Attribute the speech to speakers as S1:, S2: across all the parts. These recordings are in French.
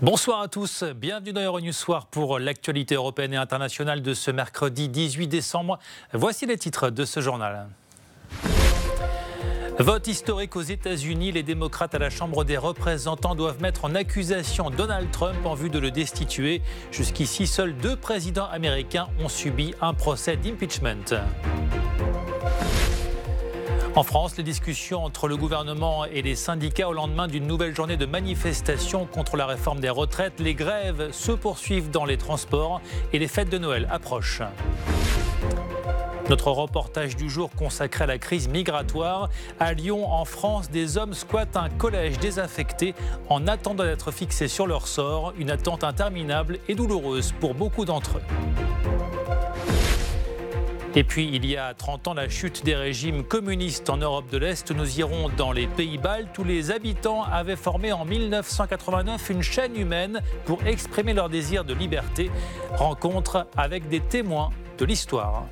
S1: Bonsoir à tous, bienvenue dans Euronews Soir pour l'actualité européenne et internationale de ce mercredi 18 décembre. Voici les titres de ce journal. Vote historique aux États-Unis, les démocrates à la Chambre des représentants doivent mettre en accusation Donald Trump en vue de le destituer. Jusqu'ici, seuls 2 présidents américains ont subi un procès d'impeachment. En France, les discussions entre le gouvernement et les syndicats au lendemain d'une nouvelle journée de manifestation contre la réforme des retraites. Les grèves se poursuivent dans les transports et les fêtes de Noël approchent. Notre reportage du jour consacré à la crise migratoire. À Lyon, en France, des hommes squattent un collège désaffecté en attendant d'être fixés sur leur sort. Une attente interminable et douloureuse pour beaucoup d'entre eux. Et puis, il y a 30 ans, la chute des régimes communistes en Europe de l'Est. Nous irons dans les pays baltes où les habitants avaient formé en 1989 une chaîne humaine pour exprimer leur désir de liberté. Rencontre avec des témoins de l'histoire.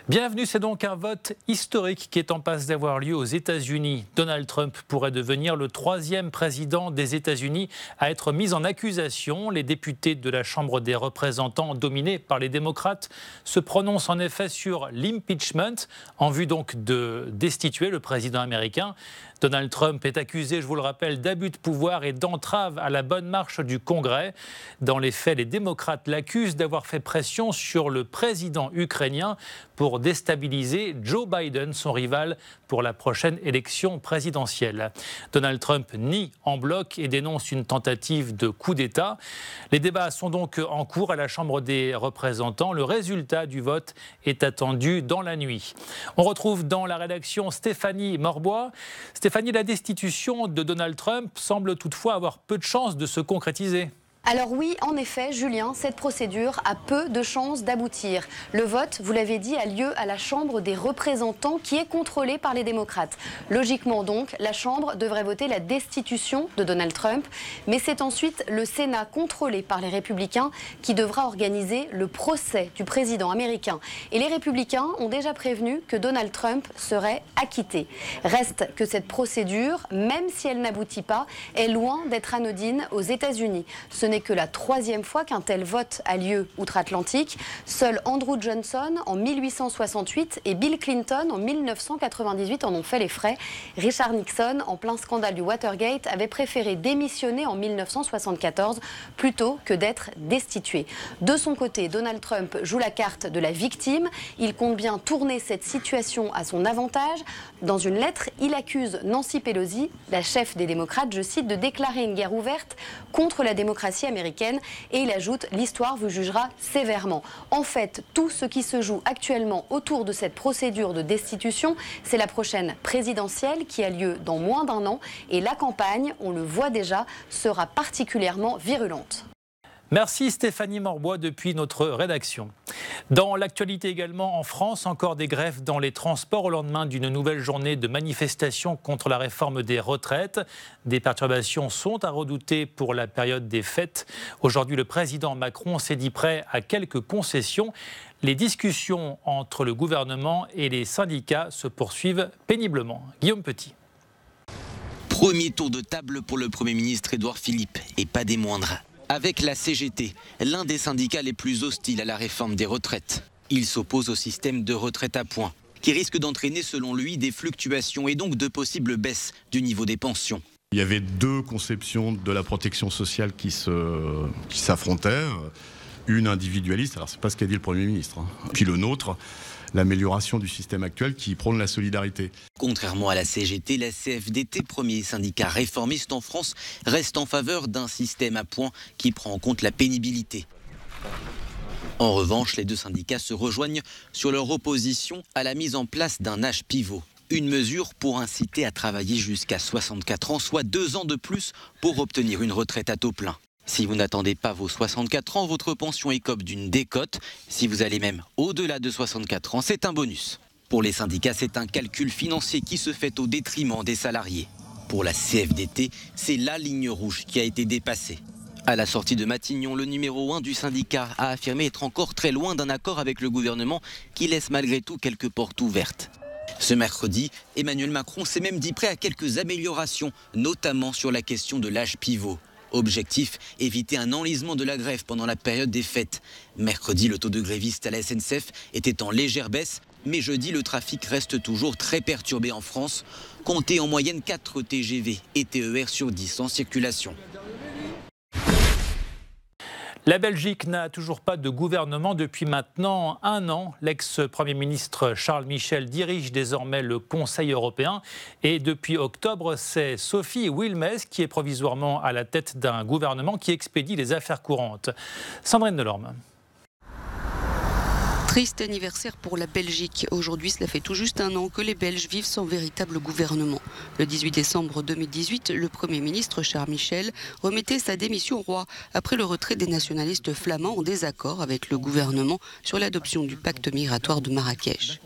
S1: Bienvenue, c'est donc un vote historique qui est en passe d'avoir lieu aux États-Unis. Donald Trump pourrait devenir le 3e président des États-Unis à être mis en accusation. Les députés de la Chambre des représentants, dominés par les démocrates, se prononcent en effet sur l'impeachment, en vue donc de destituer le président américain. Donald Trump est accusé, je vous le rappelle, d'abus de pouvoir et d'entrave à la bonne marche du Congrès. Dans les faits, les démocrates l'accusent d'avoir fait pression sur le président ukrainien pour déstabiliser Joe Biden, son rival, pour la prochaine élection présidentielle. Donald Trump nie en bloc et dénonce une tentative de coup d'État. Les débats sont donc en cours à la Chambre des représentants. Le résultat du vote est attendu dans la nuit. On retrouve dans la rédaction Stéphanie Morbois. Stéphanie, la destitution de Donald Trump semble toutefois avoir peu de chances de se concrétiser.
S2: Alors oui, en effet, Julien, cette procédure a peu de chances d'aboutir. Le vote, vous l'avez dit, a lieu à la Chambre des représentants qui est contrôlée par les démocrates. Logiquement donc, la Chambre devrait voter la destitution de Donald Trump, mais c'est ensuite le Sénat contrôlé par les républicains qui devra organiser le procès du président américain. Et les républicains ont déjà prévenu que Donald Trump serait acquitté. Reste que cette procédure, même si elle n'aboutit pas, est loin d'être anodine aux États-Unis. Ce n'est que la 3e fois qu'un tel vote a lieu outre-Atlantique. Seuls Andrew Johnson en 1868 et Bill Clinton en 1998 en ont fait les frais. Richard Nixon, en plein scandale du Watergate, avait préféré démissionner en 1974 plutôt que d'être destitué. De son côté, Donald Trump joue la carte de la victime. Il compte bien tourner cette situation à son avantage. Dans une lettre, il accuse Nancy Pelosi, la chef des démocrates, je cite, de déclarer une guerre ouverte contre la démocratie américaine, et il ajoute « L'histoire vous jugera sévèrement ». En fait, tout ce qui se joue actuellement autour de cette procédure de destitution, c'est la prochaine présidentielle qui a lieu dans moins d'1 an, et la campagne, on le voit déjà, sera particulièrement virulente.
S1: Merci Stéphanie Morbois depuis notre rédaction. Dans l'actualité également, en France, encore des grèves dans les transports au lendemain d'une nouvelle journée de manifestation contre la réforme des retraites. Des perturbations sont à redouter pour la période des fêtes. Aujourd'hui, le président Macron s'est dit prêt à quelques concessions. Les discussions entre le gouvernement et les syndicats se poursuivent péniblement. Guillaume Petit.
S3: Premier tour de table pour le Premier ministre Édouard Philippe, et pas des moindres. Avec la CGT, l'un des syndicats les plus hostiles à la réforme des retraites. Il s'oppose au système de retraite à points, qui risque d'entraîner selon lui des fluctuations et donc de possibles baisses du niveau des pensions.
S4: Il y avait 2 conceptions de la protection sociale qui s'affrontaient. Une individualiste, alors c'est pas ce qu'a dit le Premier ministre, puis le nôtre, l'amélioration du système actuel qui prône la solidarité.
S3: Contrairement à la CGT, la CFDT, premier syndicat réformiste en France, reste en faveur d'un système à points qui prend en compte la pénibilité. En revanche, les 2 syndicats se rejoignent sur leur opposition à la mise en place d'un âge pivot. Une mesure pour inciter à travailler jusqu'à 64 ans, soit 2 ans de plus pour obtenir une retraite à taux plein. Si vous n'attendez pas vos 64 ans, votre pension écope d'une décote. Si vous allez même au-delà de 64 ans, c'est un bonus. Pour les syndicats, c'est un calcul financier qui se fait au détriment des salariés. Pour la CFDT, c'est la ligne rouge qui a été dépassée. À la sortie de Matignon, le numéro 1 du syndicat a affirmé être encore très loin d'un accord avec le gouvernement qui laisse malgré tout quelques portes ouvertes. Ce mercredi, Emmanuel Macron s'est même dit prêt à quelques améliorations, notamment sur la question de l'âge pivot. Objectif, éviter un enlisement de la grève pendant la période des fêtes. Mercredi, le taux de grévistes à la SNCF était en légère baisse, mais jeudi, le trafic reste toujours très perturbé en France. Comptez en moyenne 4 TGV et TER sur 10 en circulation.
S1: La Belgique n'a toujours pas de gouvernement depuis maintenant 1 an. L'ex-premier ministre Charles Michel dirige désormais le Conseil européen. Et depuis octobre, c'est Sophie Wilmès qui est provisoirement à la tête d'un gouvernement qui expédie les affaires courantes. Sandrine Delorme.
S5: Triste anniversaire pour la Belgique. Aujourd'hui, cela fait tout juste 1 an que les Belges vivent sans véritable gouvernement. Le 18 décembre 2018, le Premier ministre Charles Michel remettait sa démission au roi après le retrait des nationalistes flamands en désaccord avec le gouvernement sur l'adoption du pacte migratoire de Marrakech.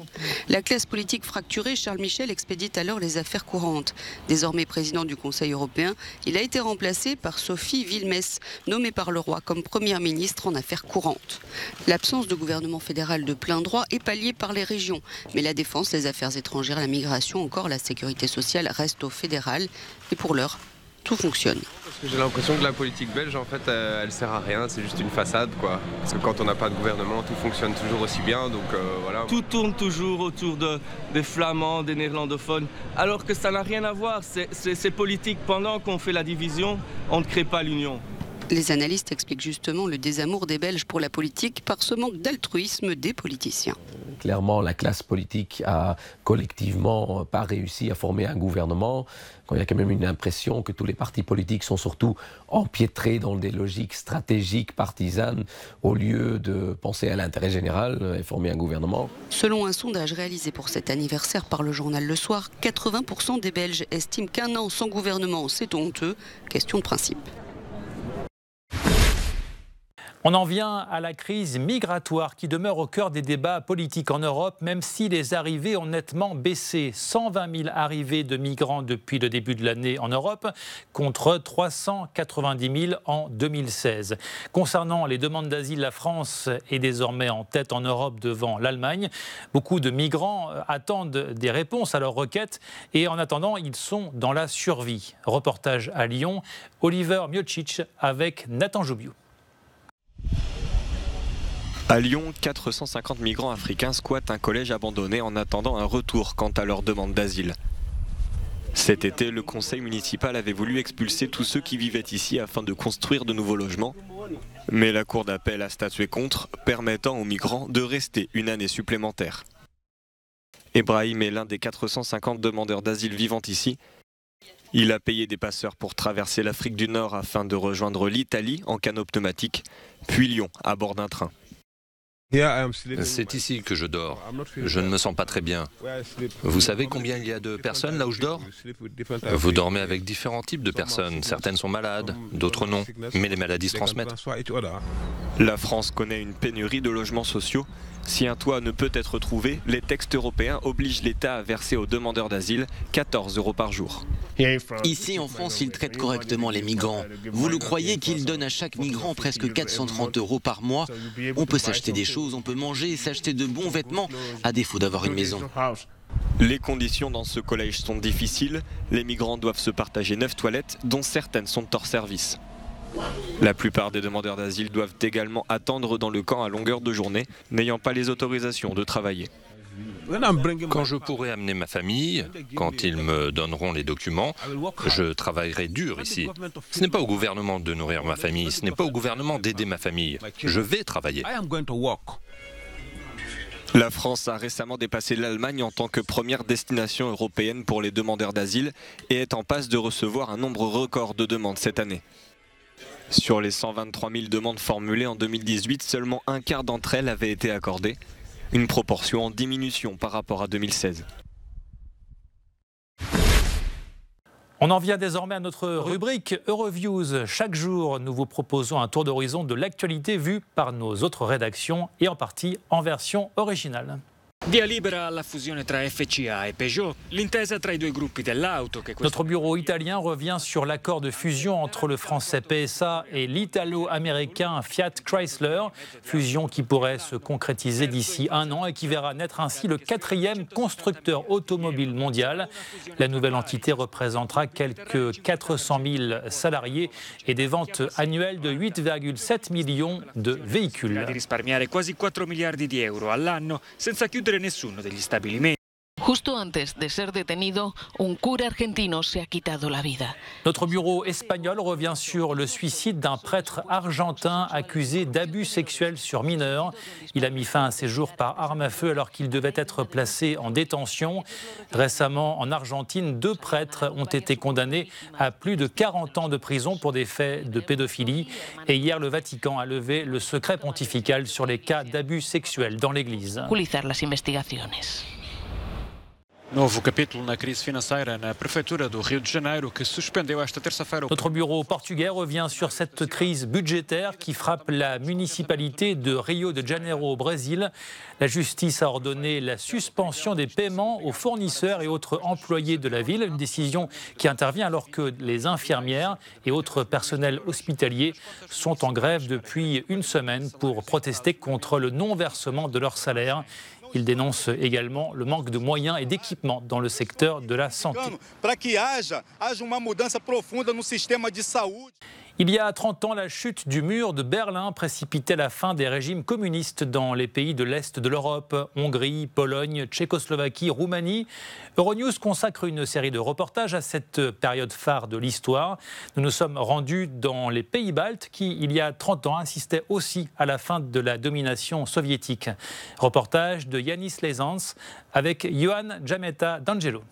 S5: La classe politique fracturée, Charles Michel expédie alors les affaires courantes. Désormais président du Conseil européen, il a été remplacé par Sophie Wilmès, nommée par le roi comme première ministre en affaires courantes. L'absence de gouvernement fédéral de plein droit est palliée par les régions. Mais la défense, les affaires étrangères, la migration, encore la sécurité sociale restent au fédéral. Et pour l'heure, tout fonctionne.
S6: J'ai l'impression que la politique belge, en fait, elle sert à rien, c'est juste une façade, quoi. Parce que quand on n'a pas de gouvernement, tout fonctionne toujours aussi bien, donc voilà.
S7: Tout tourne toujours autour des Flamands, des néerlandophones, alors que ça n'a rien à voir. C'est politique. Pendant qu'on fait la division, on ne crée pas l'union.
S5: Les analystes expliquent justement le désamour des Belges pour la politique par ce manque d'altruisme des politiciens.
S8: Clairement, la classe politique a collectivement pas réussi à former un gouvernement. Quand il y a quand même une impression que tous les partis politiques sont surtout empiétrés dans des logiques stratégiques, partisanes, au lieu de penser à l'intérêt général et former un gouvernement.
S5: Selon un sondage réalisé pour cet anniversaire par le journal Le Soir, 80% des Belges estiment qu'1 an sans gouvernement, c'est honteux. Question de principe.
S1: On en vient à la crise migratoire qui demeure au cœur des débats politiques en Europe, même si les arrivées ont nettement baissé. 120 000 arrivées de migrants depuis le début de l'année en Europe, contre 390 000 en 2016. Concernant les demandes d'asile, la France est désormais en tête en Europe devant l'Allemagne. Beaucoup de migrants attendent des réponses à leurs requêtes et en attendant, ils sont dans la survie. Reportage à Lyon, Oliver Miocic avec Nathan Joubiou.
S9: À Lyon, 450 migrants africains squattent un collège abandonné en attendant un retour quant à leur demande d'asile. Cet été, le conseil municipal avait voulu expulser tous ceux qui vivaient ici afin de construire de nouveaux logements. Mais la cour d'appel a statué contre, permettant aux migrants de rester une année supplémentaire. Ibrahim est l'un des 450 demandeurs d'asile vivant ici. Il a payé des passeurs pour traverser l'Afrique du Nord afin de rejoindre l'Italie en canot pneumatique, puis Lyon à bord d'un train.
S10: C'est ici que je dors. Je ne me sens pas très bien. Vous savez combien il y a de personnes là où je dors? Vous dormez avec différents types de personnes. Certaines sont malades, d'autres non. Mais les maladies se transmettent.
S9: La France connaît une pénurie de logements sociaux. Si un toit ne peut être trouvé, les textes européens obligent l'État à verser aux demandeurs d'asile 14 € par jour.
S3: Ici en France, ils traitent correctement les migrants. Vous le croyez qu'ils donnent à chaque migrant presque 430 € par mois? On peut s'acheter des choses, on peut manger et s'acheter de bons vêtements, à défaut d'avoir une maison.
S9: Les conditions dans ce collège sont difficiles. Les migrants doivent se partager 9 toilettes, dont certaines sont hors service. La plupart des demandeurs d'asile doivent également attendre dans le camp à longueur de journée, n'ayant pas les autorisations de travailler.
S10: Quand je pourrai amener ma famille, quand ils me donneront les documents, je travaillerai dur ici. Ce n'est pas au gouvernement de nourrir ma famille, ce n'est pas au gouvernement d'aider ma famille. Je vais travailler.
S9: La France a récemment dépassé l'Allemagne en tant que première destination européenne pour les demandeurs d'asile et est en passe de recevoir un nombre record de demandes cette année. Sur les 123 000 demandes formulées en 2018, seulement un quart d'entre elles avaient été accordées, une proportion en diminution par rapport à 2016.
S1: On en vient désormais à notre rubrique Euroviews. Chaque jour, nous vous proposons un tour d'horizon de l'actualité vue par nos autres rédactions et en partie en version originale.
S11: Via libera alla fusione tra FCA e Peugeot, l'intesa tra i due gruppi dell'auto che
S1: Notre bureau italien revient sur l'accord de fusion entre le français PSA et l'italo-américain Fiat Chrysler, fusion qui pourrait se concrétiser d'ici un an et qui verra naître ainsi le 4e constructeur automobile mondial. La nouvelle entité représentera quelques 400 000 salariés et des ventes annuelles de 8,7 millions de véhicules.
S11: di risparmiare quasi 4 miliardi di euro all'anno senza chiudere nessuno degli stabilimenti.
S12: Justo antes de ser detenido, un cura argentino se ha quitado la vida.
S1: Notre bureau espagnol revient sur le suicide d'un prêtre argentin accusé d'abus sexuels sur mineurs. Il a mis fin à ses jours par arme à feu alors qu'il devait être placé en détention. Récemment, en Argentine, 2 prêtres ont été condamnés à plus de 40 ans de prison pour des faits de pédophilie. Et hier, le Vatican a levé le secret pontifical sur les cas d'abus sexuels dans l'Église.
S12: Agilizar las investigaciones.
S11: Novo capítulo na crise financeira na prefeitura do Rio de Janeiro que suspendeu esta terça-feira.
S1: Notre bureau portugais revient sur cette crise budgétaire qui frappe la municipalité de Rio de Janeiro au Brésil. La justice a ordonné la suspension des paiements aux fournisseurs et autres employés de la ville, une décision qui intervient alors que les infirmières et autres personnels hospitaliers sont en grève depuis une semaine pour protester contre le non-versement de leur salaire. Il dénonce également le manque de moyens et d'équipements dans le secteur de la santé. Il y a 30 ans, la chute du mur de Berlin précipitait la fin des régimes communistes dans les pays de l'Est de l'Europe, Hongrie, Pologne, Tchécoslovaquie, Roumanie. Euronews consacre une série de reportages à cette période phare de l'histoire. Nous nous sommes rendus dans les pays baltes qui, il y a 30 ans, assistaient aussi à la fin de la domination soviétique. Reportage de Yanis Lezans avec Ioan Jameta d'Angelo.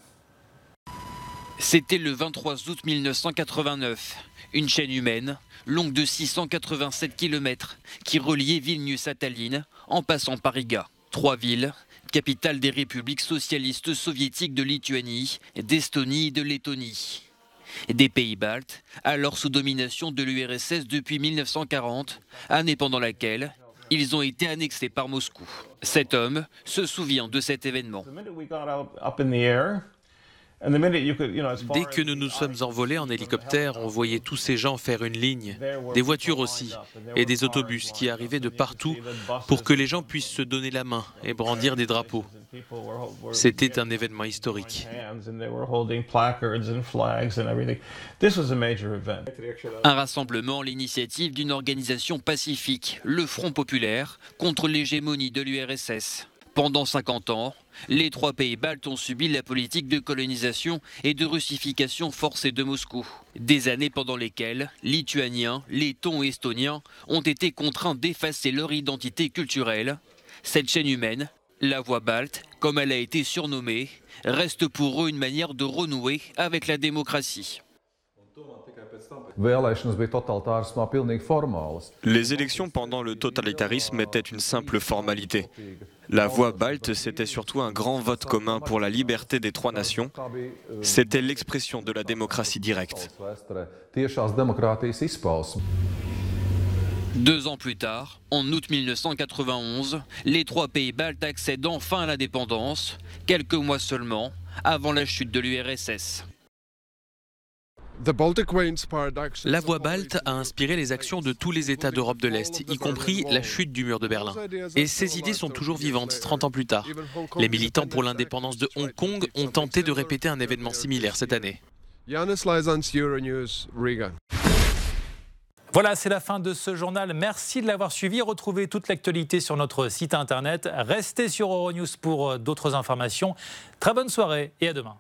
S13: C'était le 23 août 1989. Une chaîne humaine, longue de 687 km, qui reliait Vilnius à Tallinn, en passant par Riga. 3 villes, capitales des républiques socialistes soviétiques de Lituanie, d'Estonie et de Lettonie. Des pays baltes, alors sous domination de l'URSS depuis 1940, année pendant laquelle ils ont été annexés par Moscou. Cet homme se souvient de cet événement.
S14: Dès que nous nous sommes envolés en hélicoptère, on voyait tous ces gens faire une ligne, des voitures aussi, et des autobus qui arrivaient de partout pour que les gens puissent se donner la main et brandir des drapeaux. C'était un événement historique.
S13: Un rassemblement, l'initiative d'une organisation pacifique, le Front populaire, contre l'hégémonie de l'URSS. Pendant 50 ans, les 3 pays baltes ont subi la politique de colonisation et de russification forcée de Moscou. Des années pendant lesquelles Lituaniens, Lettons et Estoniens ont été contraints d'effacer leur identité culturelle. Cette chaîne humaine, la Voie balte, comme elle a été surnommée, reste pour eux une manière de renouer avec la démocratie.
S9: Les élections pendant le totalitarisme étaient une simple formalité. La Voie balte, c'était surtout un grand vote commun pour la liberté des 3 nations. C'était l'expression de la démocratie directe.
S13: 2 ans plus tard, en août 1991, les 3 pays baltes accèdent enfin à l'indépendance, quelques mois seulement avant la chute de l'URSS.
S14: La Voie balte a inspiré les actions de tous les États d'Europe de l'Est, y compris la chute du mur de Berlin. Et ces idées sont toujours vivantes, 30 ans plus tard. Les militants pour l'indépendance de Hong Kong ont tenté de répéter un événement similaire cette année.
S1: Voilà, c'est la fin de ce journal. Merci de l'avoir suivi. Retrouvez toute l'actualité sur notre site internet. Restez sur Euronews pour d'autres informations. Très bonne soirée et à demain.